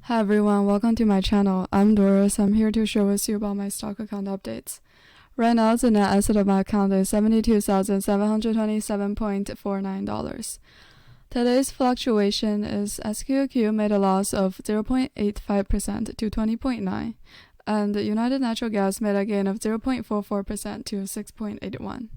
Hi everyone, welcome to my channel. I'm Doris. I'm here to share with you about my stock account updates. Right now, the net asset of my account is $72,727.49. Today's fluctuation is SQQQ made a loss of 0.85% to 20.9, and United Natural Gas made a gain of 0.44% to 6.81.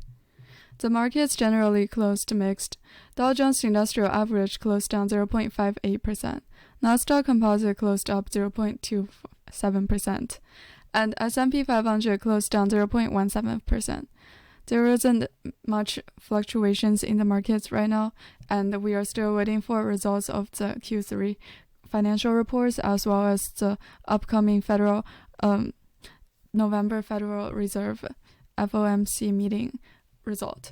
The markets generally closed mixed. Dow Jones Industrial Average closed down 0.58%. Nasdaq Composite closed up 0.27%, and S&P 500 closed down 0.17%. There isn't much fluctuations in the markets right now, and we are still waiting for results of the Q3 financial reports as well as the upcoming November Federal Reserve FOMC meeting result.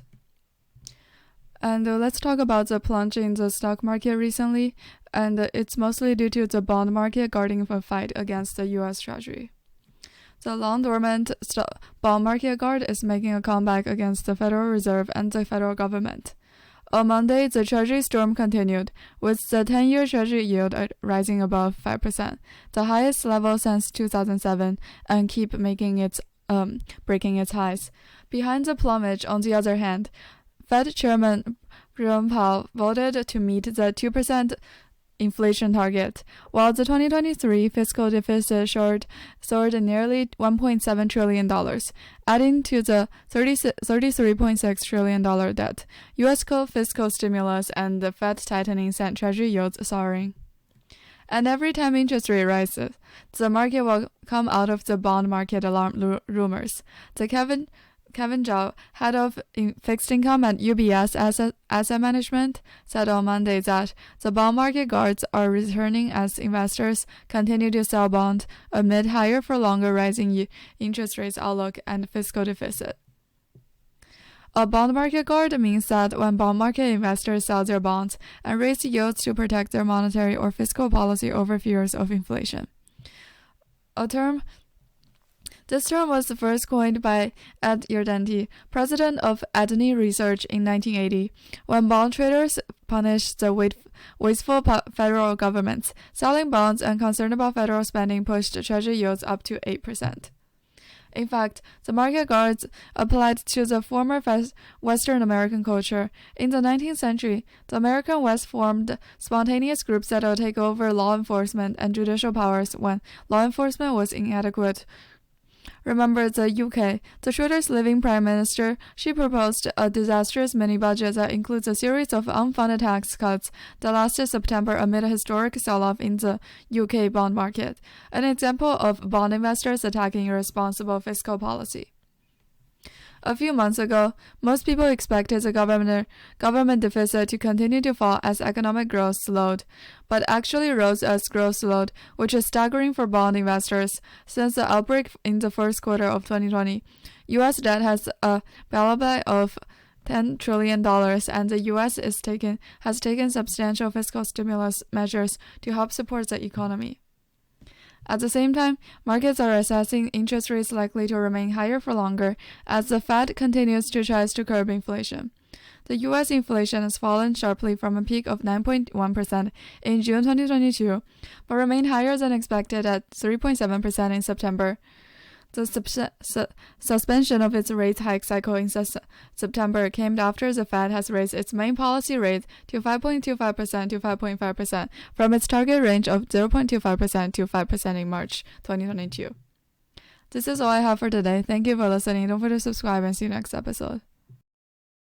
And let's talk about the plunge in the stock market recently, and it's mostly due to the bond market guarding a fight against the US Treasury. The long-dormant bond market guard is making a comeback against the Federal Reserve and the federal government. On Monday, the Treasury storm continued, with the 10-year Treasury yield rising above 5%, the highest level since 2007, and keep making breaking its highs. Behind the plumage, on the other hand, Fed Chairman Jerome Powell voted to meet the 2% inflation target, while the 2023 fiscal deficit soared nearly $1.7 trillion, adding to the $33.6 trillion debt. U.S. fiscal stimulus and the Fed tightening sent Treasury yields soaring. And every time interest rate rises, the market will come out of the bond market alarm rumors. Kevin Zhao, head of fixed income at UBS Asset Management, said on Monday that the bond market guards are returning as investors continue to sell bonds amid higher for longer rising interest rates outlook and fiscal deficit. A bond market guard means that when bond market investors sell their bonds and raise yields to protect their monetary or fiscal policy over fears of inflation. This term was first coined by Ed Yardenti, president of Adney Research in 1980, when bond traders punished the wasteful federal governments. Selling bonds and concern about federal spending pushed Treasury yields up to 8%. In fact, the market guards applied to the former Western American culture. In the 19th century, the American West formed spontaneous groups that would take over law enforcement and judicial powers when law enforcement was inadequate. Remember the UK. The shortest living prime minister, she proposed a disastrous mini-budget that includes a series of unfunded tax cuts that lasted September amid a historic sell-off in the UK bond market, an example of bond investors attacking irresponsible fiscal policy. A few months ago, most people expected the government deficit to continue to fall as economic growth slowed, but actually rose as growth slowed, which is staggering for bond investors. Since the outbreak in the first quarter of 2020, U.S. debt has a balance of $10 trillion, and the U.S. has taken substantial fiscal stimulus measures to help support the economy. At the same time, markets are assessing interest rates likely to remain higher for longer as the Fed continues to try to curb inflation. The U.S. inflation has fallen sharply from a peak of 9.1% in June 2022, but remained higher than expected at 3.7% in September. The suspension of its rate hike cycle in September came after the Fed has raised its main policy rate to 5.25% to 5.5% from its target range of 0.25% to 5% in March 2022. This is all I have for today. Thank you for listening. Don't forget to subscribe and see you next episode.